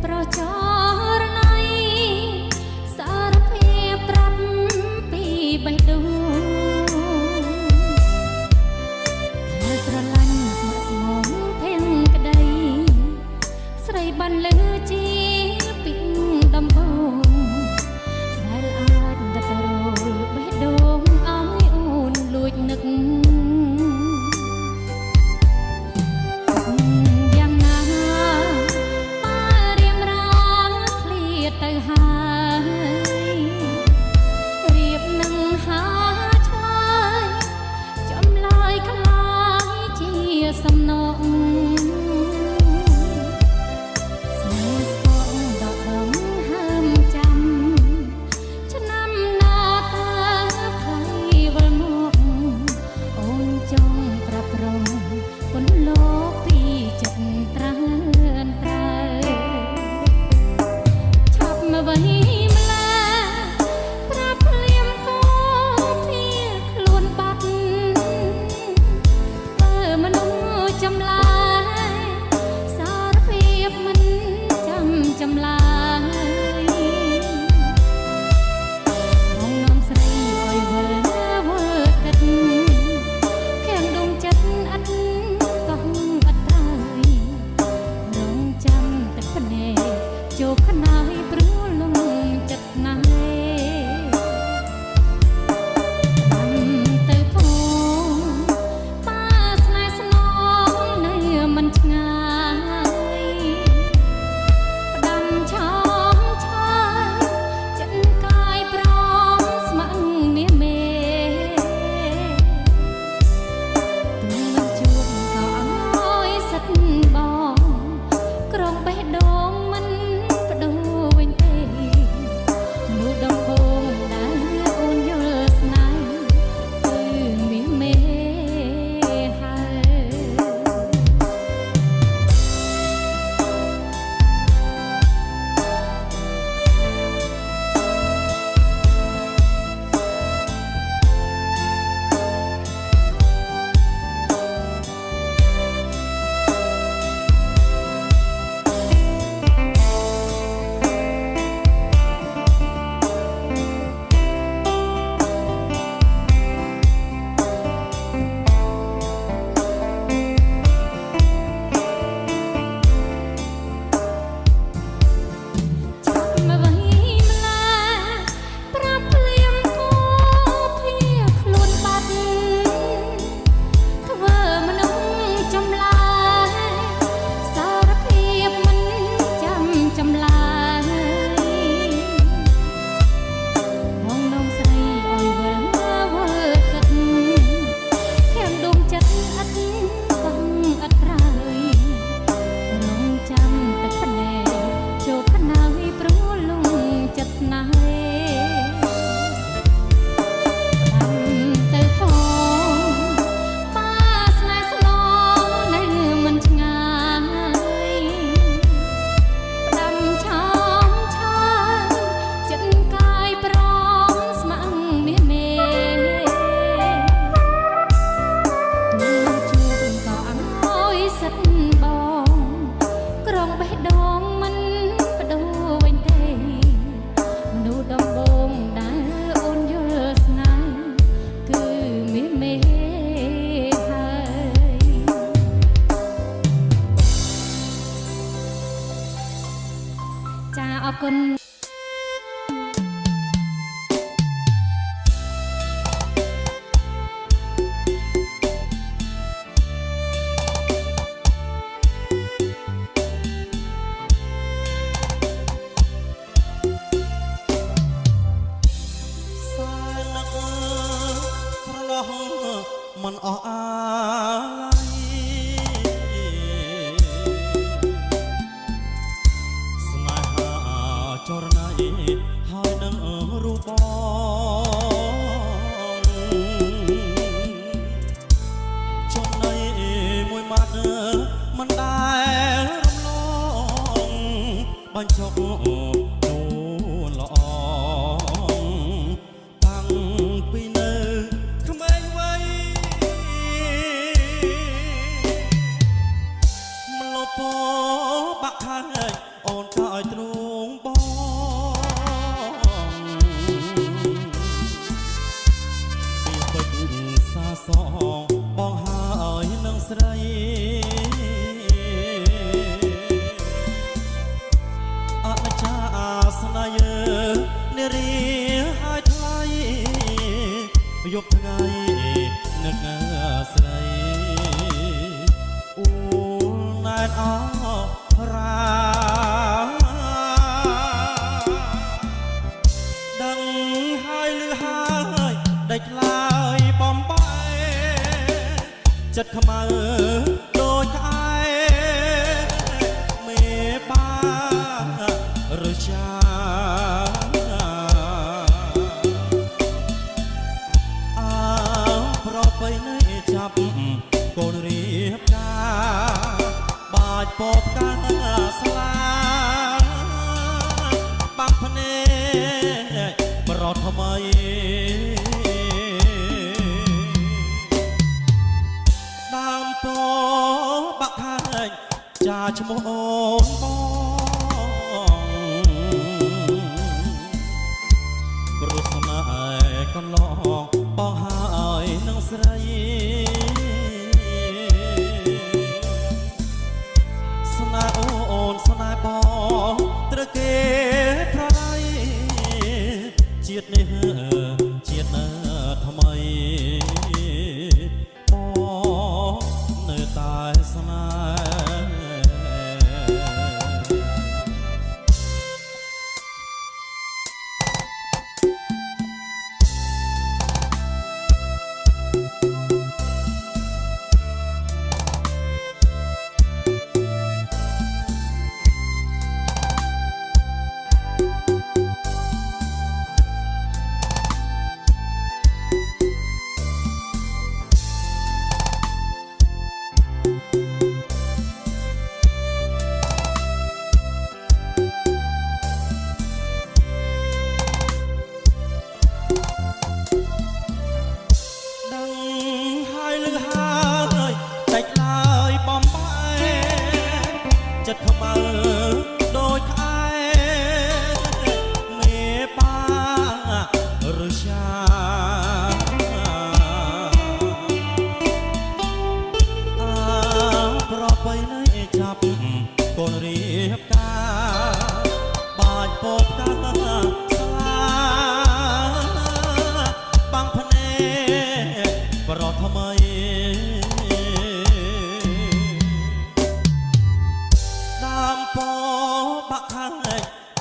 ប្រចរណៃសារភាពប្រាប់ពីបេះដូងតែស្រឡាញ់ស្មោះស្មងភៀងក្តីស្រីបានលើជាពីដំបូងដែលអាចដិតរលបេះដូងឲ្យអូនលួចនឹកយ៉ាងណាបើរៀមរាឃ្លាតទៅហើយរៀបនឹងហាឆ្លើយចម្លើយខ្លាយជាសំណងស្នេហ៍ស្គងដកដងហើមចាំឆ្នាំណាតើខ្លៃវិលមកអូនចង់ប្រាប់ប្រងពន្លោកពីចិត្តត្រានត្រើឆាប់មកវិញម្ល៉េះប្រាប់ភ្លាមក៏ភៀខ្លួនបាត់ធ្វើមនុស្សចម្លែសារភាពមិនចាំចម្លើយបងនាំស្រីឲ្យវល់វល់គិតខាងដងចិត្តអត់កោះអត់ត្រើយរងចាំទឹកភ្នែកជោគខ្នើយព្រោះលំចិត្តស្នេហ៍ទៅផងប៉ាស្នេហ៍ស្នងនៅមិនឆ្ងាយផ្ដាំឆោមឆាយចិត្តកាយព្រមស្មឹងមាសមេទូនឹងជួបក៏អើយសិតបងក្រុងបេះដូងមិនបដូរវិញទេមនុស្សដំបូងដែលអូនយល់ស្នេហ៍គឺមាសមេហើយមកវិញម្ល៉េះប្រាប់ភ្លាមក៏ភៀខ្លួនបាត់ធ្វើមនុស្សចម្លែសារភាពមិនចាំចម្លើយបងនំស្រីឲ្យវល់វល់គិតខាងដងចិត្តអត់កោះអត់ត្រើយរងចាំទឹកភ្នែកជោគខ្នើយព្រោះលងចិត្តស្នេហ៍ទៅផងប៉ាស្នេហ៍ស្នងនៅមិនឆ្ងាយផ្ដាំឆោមឆាយចិត្តកាយព្រមស្មឹងមាសមេទូជួបក៏អើយសិតបងក្រុងបេះដូងមិនបដូរវិញទេមនុស្សដំបូងដែលអូនយល់ស្នេហ៍គឺមាសមេហើយចាអរគុណសាលឹកស្រឡោះមិនអស់អាឡ័យស្នេហាចរណៃហើយនឹងរូបបងចំណៃមួយម៉ាត់មិនដែលរំលងបញ្ចុកនូនល្អតាំងពីនៅក្មេងវ័យ មល ពបាក់ខាយអូនក៏ឲ្យទ្រង់បងពីពេចសាសងបងហើយនឹងស្រីអនិច្ចាស្នេហ៍នារីហើយថ្លៃយប់ថ្ងៃនឹកស្រីអូណែនអរាដឹងហើយលឺហើយដេចឡើយបំបែចិត្តខ្មៅដូចក្អែមេបារចាប្របីនៃចាប់កូនរៀបការបាច់ពពកាស្លាបាំងភ្នែកប្រត់ថ្មីដើមពោបាក់ខាញចាឈ្មោះអូនបងព្រោះស្នេហ៍កន្លងបងហើយនឹងស្រីស្នេហ៍អូនស្នេហ៍បងត្រូវគេប្រឡ័យជាតិនេះជាតិណាថ្មីបងនៅតែស្នេចិត្តខ្មៅដូចក្អែមេបារចាប្របីនៃចាប់កូនរៀបការបាច់ពពកាស្លាបាំងភ្នែកប្រត់ថ្មីដើមពោបាក់ខាញ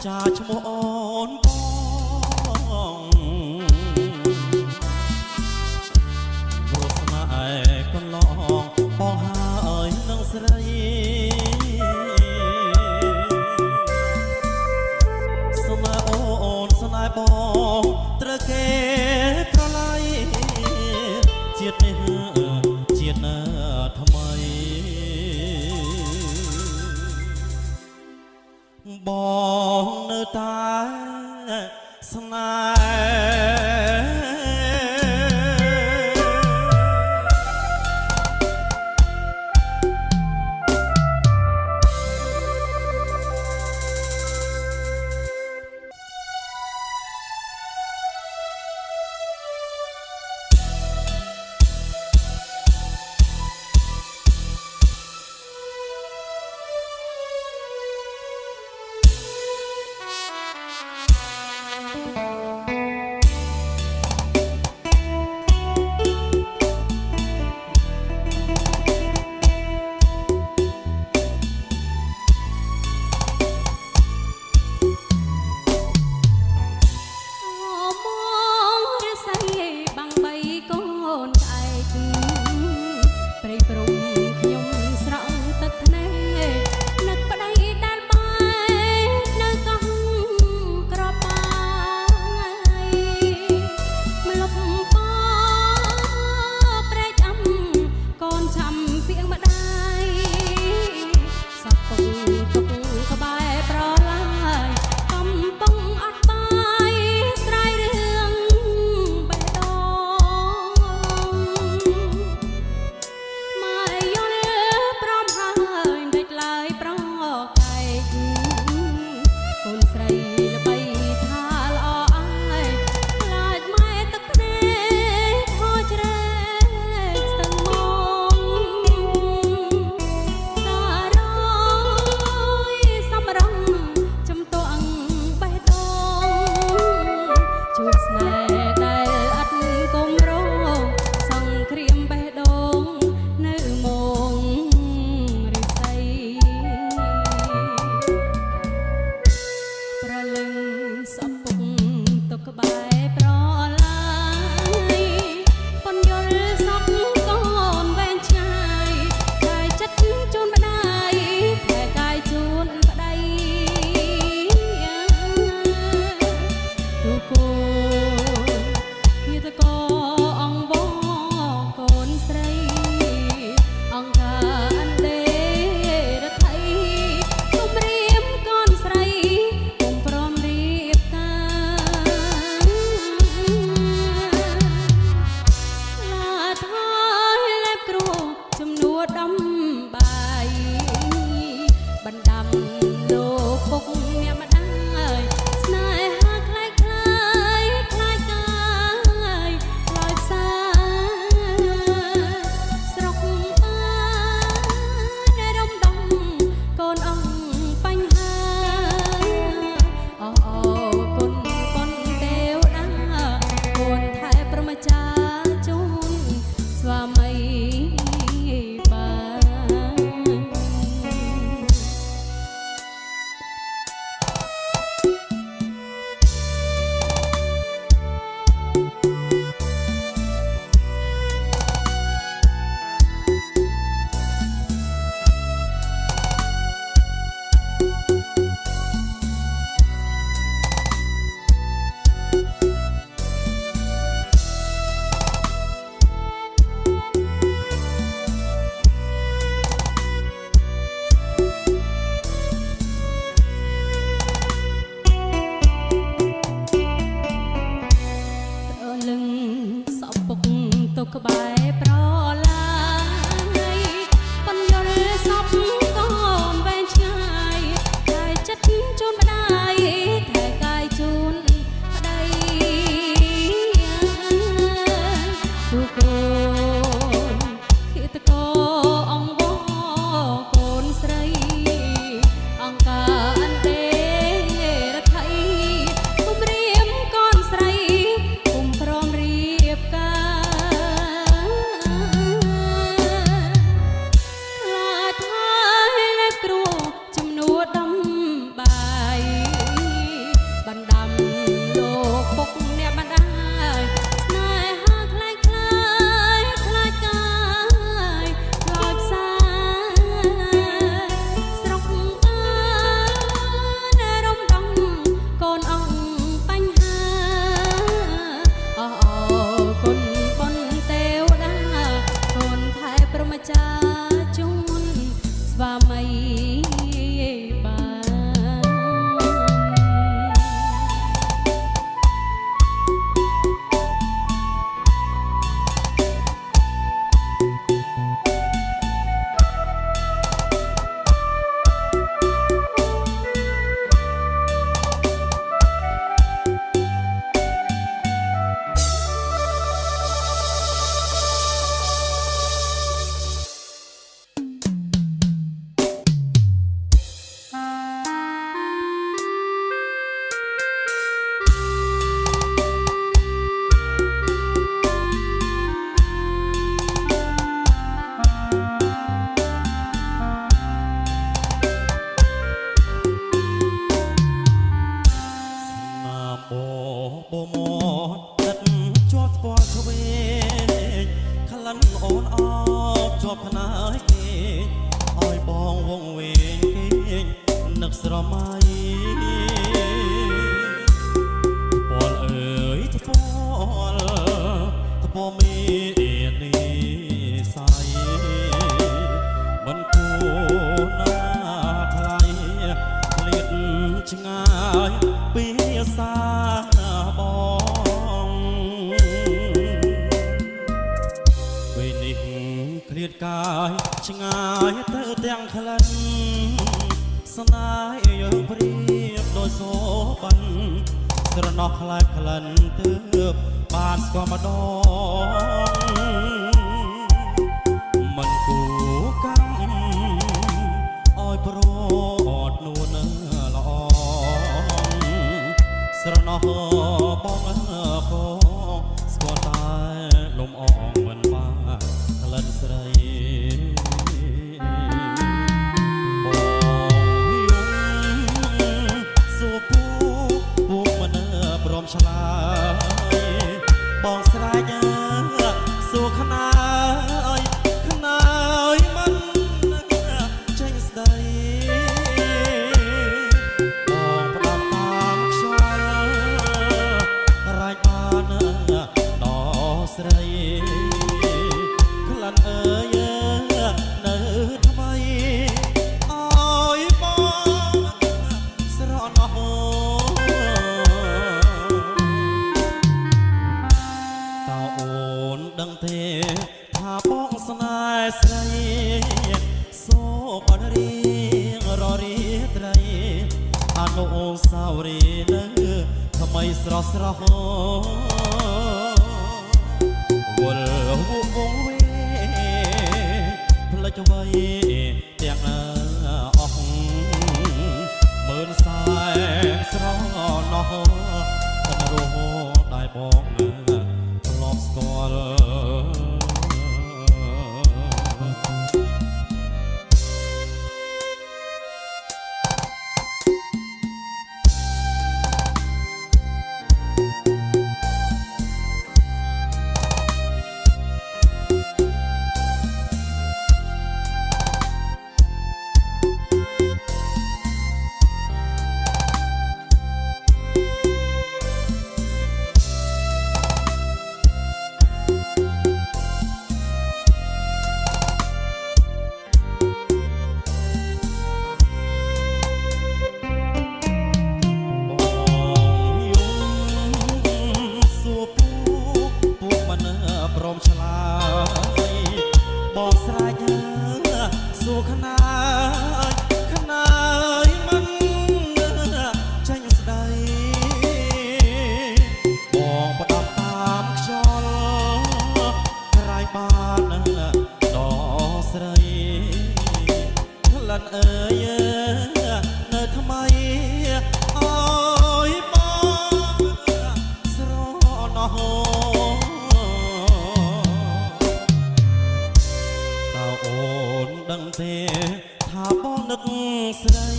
ចាឈ្មោះអូនបងព្រោះស្នេហ៍កន្លងបងហើយនឹងស្រីស្នេហ៍អូនស្នេហ៍បងត្រូវគេប្រឡ័យជាតិនេះជាតិណាថ្មីបងនៅតែស្នេហ៍ លោកពុកអ្នកម្ដាយស្នេហាคล้ายคล้ายคล้ายកាយคล้ายផ្សាស្រុកបានរំដំកូនអង្គបញ្ហាអរគុណប៉ុនទេវតាគួនថែប្រមចាជូនស្វាមីបានទុកក្បែរប្រឡាយប៉ុនយល់សពក៏វែងឆ្ងាយតែចិត្តជូនម្ដាយតែកាយជូនប្ដីទូកូនគិតកោអង្វរកូនស្រីអង្ការអន្តេរដ្ឋីគុំរៀមកូនស្រីគុំព្រមរៀបការចាជូនស្វាមីបានបមទឹកជាប់ស្ពាល់ឆ្វេងក្លិនអូនអបជាប់ខ្នើយគេឲ្យបងវងវែងគេនឹកស្រមៃពលអើយពលមីនេះសៃមិនគួរណាថ្លៃលៀតឆ្ងាយពីសាបងពេលនេះឃ្លាតកាយឆ្ងាយទៅទាំងក្លិនស្នេហ៍យើងព្រៀបដោយសូបាន់ស្រណោះខ្លាចក្លិនទើបបានស្គាល់ម្ដងមិនគួរកម្មឲ្យប្រត់នួនល្អស្រណោះបងក៏ស្គាល់តែលំអងមិនបានក្លិនស្រីបងយំសួរពូមិនព្រមឆ្លើយបងស្រែកសួរខ្នើយមិនចេញស្ដីបងផ្ដាំតាមខ្យល់រាយបានដល់ស្រីក្លិនអើយនៅថ្មីអើយបងស្រណោះតើអូនដឹងទេថាបងស្នេហ៍ស្រីសូបានរៀងររៀង នុសាវរីយ៍នៅថ្មីស្រស់ស្រស់វល់វងវេផ្លេចអ្វីទាំងអស់មើលសែនស្រស់ណោះthânរស់ដែលបងធ្លាប់ស្គាល់ព្រមឆ្លើយបងស្រែកសួរខ្នើយខ្នើយមិនចាញ់ស្ដីបងផ្ដាប់តាមខ្យល់ក្រៃបានដល់ស្រីក្លិនអើយនៅថ្មីអើយបងស្រណោះអូនដឹងទេថាបងនឹកស្រី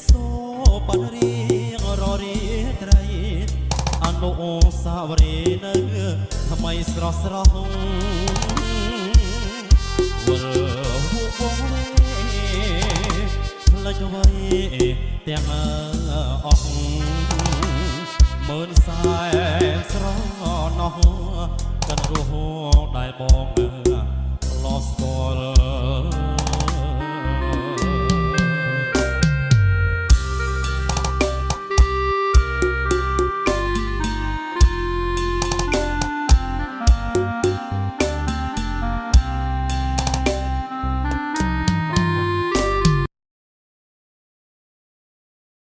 សូបានរៀងររីត្រីអនុសាវរីយ៍នៅថ្មីស្រស់ស្រស់វល់ហួបវងផ្លេចអ្វីទាំងអស់មើលសែនស្រស់ណោះកាន់រស់ដែលបងlost all